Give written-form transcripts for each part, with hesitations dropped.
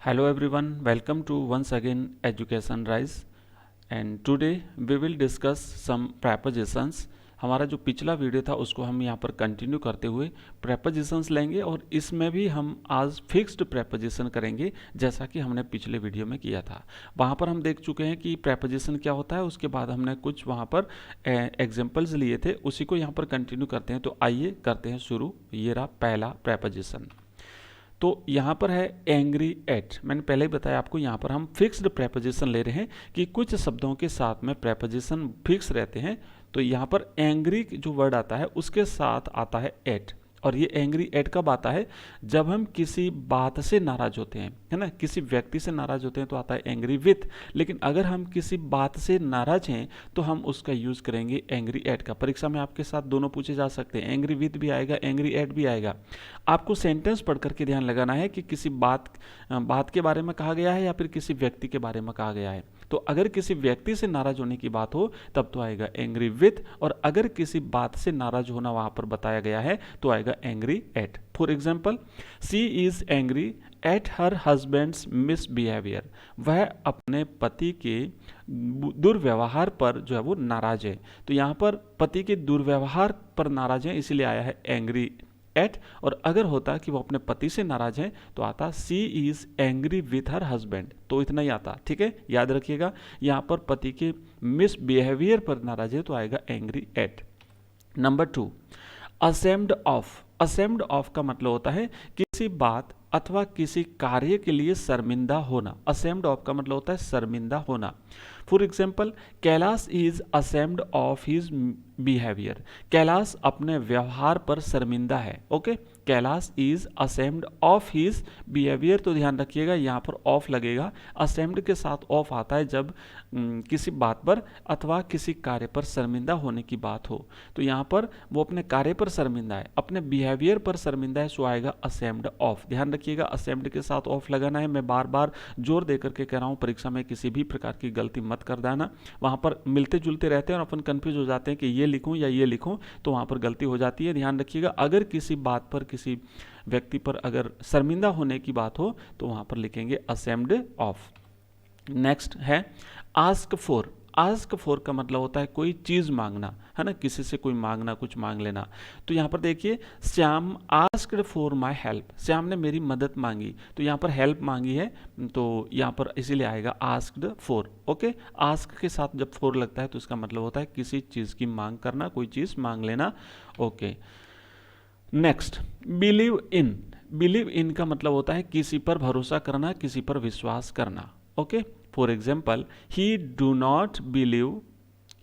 Hello everyone, welcome to once again Education Rise and today we will discuss some prepositions। हमारा जो पिछला video था उसको हम यहाँ पर कंटिन्यू करते हुए prepositions लेंगे और इसमें भी हम आज फिक्स्ड preposition करेंगे जैसा कि हमने पिछले वीडियो में किया था। वहाँ पर हम देख चुके हैं कि preposition क्या होता है, उसके बाद हमने कुछ वहाँ पर एग्जाम्पल्स लिए थे, उसी को यहाँ पर कंटिन्यू करते हैं। तो आइए करते हैं शुरू। ये रहा पहला preposition। तो यहाँ पर है एंग्री एट। मैंने पहले ही बताया आपको, यहाँ पर हम फिक्स्ड प्रेपोजिशन ले रहे हैं कि कुछ शब्दों के साथ में प्रेपोजिशन फिक्स रहते हैं। तो यहाँ पर एंग्री जो वर्ड आता है उसके साथ आता है एट, और ये एंग्री एट कब आता है? जब हम किसी बात से नाराज होते हैं, है ना, किसी व्यक्ति से नाराज होते हैं तो आता है एंग्री विथ। लेकिन अगर हम किसी बात से नाराज हैं तो हम उसका यूज करेंगे एंग्री एट का। परीक्षा में आपके साथ दोनों पूछे जा सकते हैं, एंग्री विथ भी आएगा, एंग्री एट भी आएगा। आपको सेंटेंस पढ़ करके ध्यान लगाना है कि किसी बात के बारे में कहा गया है या फिर किसी व्यक्ति के बारे में कहा गया है। तो अगर किसी व्यक्ति से नाराज होने की बात हो तब तो आएगा एंग्री विथ, और अगर किसी बात से नाराज होना वहां पर बताया गया है तो आएगा angry at. For example, she is angry at her husband's misbehaviour. वह अपने पति के दुर्व्यवहार पर जो है वो नाराज है। तो यहाँ पर पति के दुर्व्यवहार पर नाराज है, इसीलिए आया है एंग्री एट। और अगर होता कि वो अपने पति से नाराज है तो आता she is angry with her husband. तो इतना ही आता, ठीक है, याद रखिएगा। यहाँ पर पति के मिसबिहेवियर पर नाराज है तो आएगा angry eight. Number 2, ashamed of. Ashamed of का मतलब होता है किसी बात अथवा किसी कार्य के लिए शर्मिंदा होना। असेम्ड ऑफ का मतलब होता है शर्मिंदा होना। For example, Kailash is ashamed of his behaviour. Kailash अपने व्यवहार पर शर्मिंदा है। Okay, Kailash is ashamed of his behaviour. तो ध्यान रखिएगा यहाँ पर ऑफ लगेगा। असेम्ड के साथ ऑफ आता है जब किसी बात पर अथवा किसी कार्य पर शर्मिंदा होने की बात हो। तो यहाँ पर वो अपने कार्य पर शर्मिंदा है, अपने बिहेवियर पर शर्मिंदा है, सो आएगा असेम्ड ऑफ। ध्यान रखिएगा असेम्ड के साथ ऑफ लगाना है। मैं बार बार जोर दे करके कह रहा हूँ, परीक्षा में किसी भी प्रकार की गलती मत कर देना। वहाँ पर मिलते जुलते रहते हैं और अपन कंफ्यूज हो जाते हैं कि ये लिखूँ या ये लिखूँ, तो वहाँ पर गलती हो जाती है। ध्यान रखिएगा, अगर किसी बात पर किसी व्यक्ति पर अगर शर्मिंदा होने की बात हो तो वहाँ पर लिखेंगे असेम्ड ऑफ। नेक्स्ट है आस्क फॉर। आस्क फॉर का मतलब होता है कोई चीज मांगना, है ना, किसी से कोई मांगना, कुछ मांग लेना। तो यहाँ पर देखिए, Shyam asked for my help. Shyam ने मेरी मदद मांगी, तो यहाँ पर हेल्प मांगी है, तो यहाँ पर इसीलिए आएगा आस्क्ड फॉर। ओके, आस्क के साथ जब फॉर लगता है तो इसका मतलब होता है किसी चीज की मांग करना, कोई चीज मांग लेना। Okay, next, believe in. Believe in का मतलब होता है किसी पर भरोसा करना, किसी पर विश्वास करना। Okay, for example, he do not believe.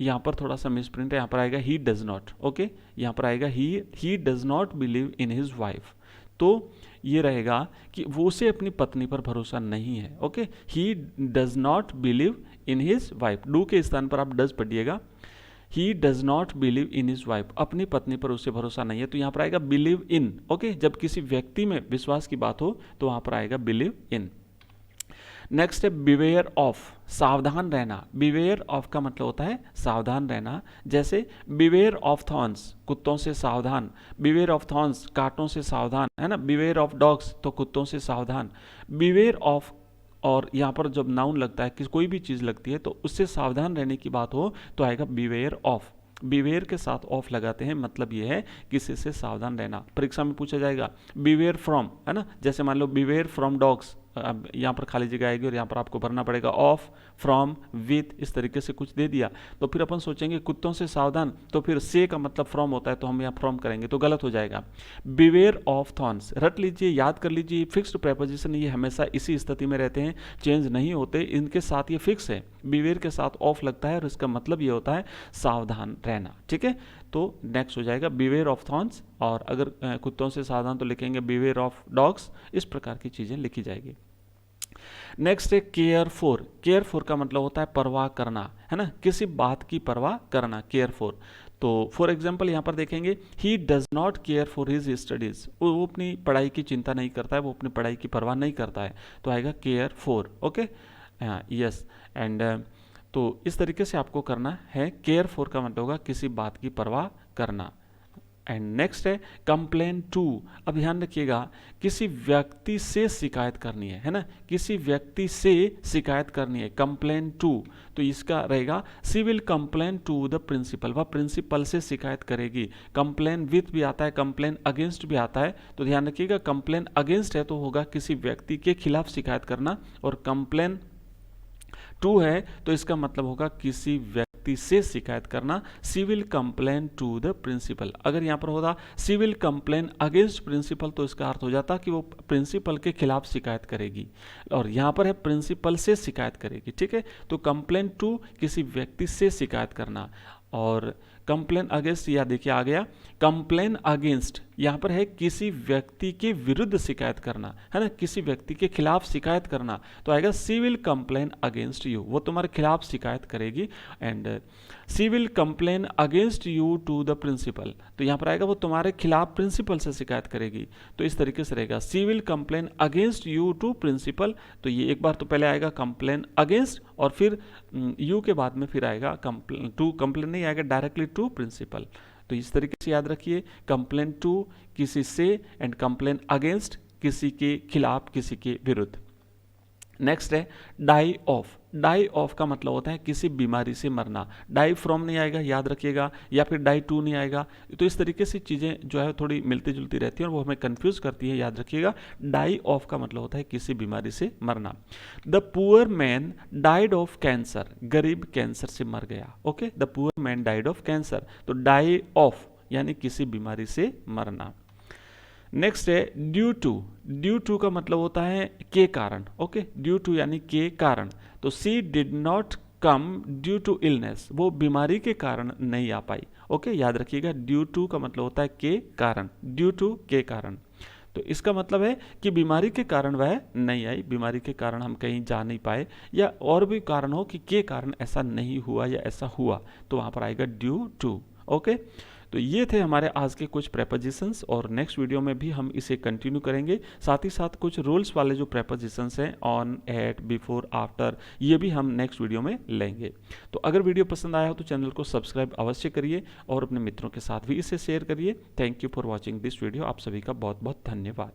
यहाँ पर थोड़ा सा मिसप्रिंट है, यहाँ पर आएगा ही डज नॉट। ओके, यहाँ पर आएगा he does not believe in his wife. तो ये रहेगा कि वो उसे अपनी पत्नी पर भरोसा नहीं है। Okay, he does not believe in his wife. Do के स्थान पर आप डज पढ़िएगा। He does not believe in his wife, अपनी पत्नी पर उसे भरोसा नहीं है, तो यहाँ पर आएगा बिलीव इन। ओके, जब किसी व्यक्ति में विश्वास की बात हो तो वहां पर आएगा बिलीव इन। नेक्स्ट है बिवेयर ऑफ, सावधान रहना। बिवेयर ऑफ का मतलब होता है सावधान रहना। जैसे बिवेयर ऑफ थॉर्न्स, कुत्तों से सावधान। बिवेयर ऑफ थॉर्न्स, कांटों से सावधान, है ना। बिवेयर ऑफ डॉग्स, तो कुत्तों से सावधान। बिवेयर ऑफ, और यहाँ पर जब नाउन लगता है कि कोई भी चीज लगती है तो उससे सावधान रहने की बात हो तो आएगा बिवेयर ऑफ। बिवेयर के साथ ऑफ लगाते हैं, मतलब ये है किसी से सावधान रहना। परीक्षा में पूछा जाएगा बिवेयर फ्रॉम, है ना। जैसे मान लो बिवेयर फ्रॉम डॉग्स, अब यहाँ पर खाली जगह आएगी और यहाँ पर आपको भरना पड़ेगा ऑफ, फ्रॉम, विथ, इस तरीके से कुछ दे दिया। तो फिर अपन सोचेंगे कुत्तों से सावधान, तो फिर से का मतलब फ्रॉम होता है, तो हम यहाँ फ्रॉम करेंगे तो गलत हो जाएगा। बिवेयर ऑफ थॉर्न्स, रट लीजिए, याद कर लीजिए, फिक्स्ड प्रेपोजिशन, ये हमेशा इसी स्थिति में रहते हैं, चेंज नहीं होते, इनके साथ ये फिक्स है। बिवेयर के साथ ऑफ लगता है और इसका मतलब ये होता है सावधान रहना, ठीक है। तो नेक्स्ट हो जाएगा बिवेयर ऑफ थॉर्न्स, और अगर कुत्तों से सावधान तो लिखेंगे बिवेयर ऑफ डॉग्स। इस प्रकार की चीजें लिखी जाएगी। नेक्स्ट है केयर फॉर। केयर फॉर का मतलब होता है परवाह करना, है ना, किसी बात की परवाह करना, केयर फॉर। तो फॉर एग्जाम्पल यहाँ पर देखेंगे he does not care for his studies. वो अपनी पढ़ाई की चिंता नहीं करता है, वो अपनी पढ़ाई की परवाह नहीं करता है, तो आएगा care for. Okay, yes, and तो इस तरीके से आपको करना है। केयर फॉर का मतलब होगा किसी बात की परवाह करना। एंड नेक्स्ट है कंप्लेन टू। अब ध्यान रखिएगा, किसी व्यक्ति से शिकायत करनी है ना, किसी व्यक्ति से शिकायत करनी है, कंप्लेन टू। तो इसका रहेगा she will complain to the principal, वह प्रिंसिपल से शिकायत करेगी। कंप्लेन विथ भी आता है, कंप्लेन अगेंस्ट भी आता है। तो ध्यान रखिएगा, कंप्लेन अगेंस्ट है तो होगा किसी व्यक्ति के खिलाफ शिकायत करना, और कंप्लेन टू है तो इसका मतलब होगा किसी व्यक्ति से शिकायत करना, she will complain to the principal. अगर यहाँ पर होता she will complain against principal तो इसका अर्थ हो जाता कि वो प्रिंसिपल के खिलाफ शिकायत करेगी, और यहाँ पर है प्रिंसिपल से शिकायत करेगी। ठीक है, तो कंप्लेन टू किसी व्यक्ति से शिकायत करना, और कंप्लेन अगेंस्ट या देखिए आ गया कंप्लेन अगेंस्ट, यहाँ पर है किसी व्यक्ति के विरुद्ध शिकायत करना, है ना, किसी व्यक्ति के खिलाफ शिकायत करना। तो आएगा she will complain against you, वो तुम्हारे खिलाफ शिकायत करेगी। And she will complain against you to the principal, तो यहाँ पर आएगा वो तुम्हारे खिलाफ प्रिंसिपल से शिकायत करेगी। तो इस तरीके से रहेगा she will complain against you to principal. तो ये एक बार तो पहले आएगा कंप्लेन अगेंस्ट, और फिर यू के बाद में फिर आएगा कंप्लेन नहीं आएगा, डायरेक्टली टू प्रिंसिपल। तो इस तरीके से याद रखिए, कंप्लेन टू किसी से, एंड कंप्लेन अगेंस्ट किसी के खिलाफ, किसी के विरुद्ध। नेक्स्ट है डाई ऑफ। डाई ऑफ का मतलब होता है किसी बीमारी से मरना। डाई फ्रॉम नहीं आएगा, याद रखिएगा, या फिर डाई टू नहीं आएगा। तो इस तरीके से चीज़ें जो है थोड़ी मिलती जुलती रहती हैं और वो हमें कंफ्यूज करती है, याद रखिएगा। डाई ऑफ का मतलब होता है किसी बीमारी से मरना। The poor man died of cancer, गरीब कैंसर से मर गया। Okay, the poor man died of cancer, तो डाई ऑफ यानी किसी बीमारी से मरना। नेक्स्ट है ड्यू टू। ड्यू टू का मतलब होता है के कारण। ओके, ड्यू टू यानी के कारण। तो she did not come due to illness, वो बीमारी के कारण नहीं आ पाई। ओके, याद रखिएगा, ड्यू टू का मतलब होता है के कारण, ड्यू टू के कारण। तो इसका मतलब है कि बीमारी के कारण वह नहीं आई, बीमारी के कारण हम कहीं जा नहीं पाए, या और भी कारण हो कि के कारण ऐसा नहीं हुआ या ऐसा हुआ, तो वहाँ पर आएगा ड्यू टू। ओके, तो ये थे हमारे आज के कुछ प्रेपोजिशंस, और नेक्स्ट वीडियो में भी हम इसे कंटिन्यू करेंगे। साथ ही साथ कुछ रूल्स वाले जो प्रेपोजिशंस हैं, ऑन, एट, बिफोर, आफ्टर, ये भी हम नेक्स्ट वीडियो में लेंगे। तो अगर वीडियो पसंद आया हो तो चैनल को सब्सक्राइब अवश्य करिए, और अपने मित्रों के साथ भी इसे शेयर करिए। Thank you for watching this video. आप सभी का बहुत बहुत धन्यवाद।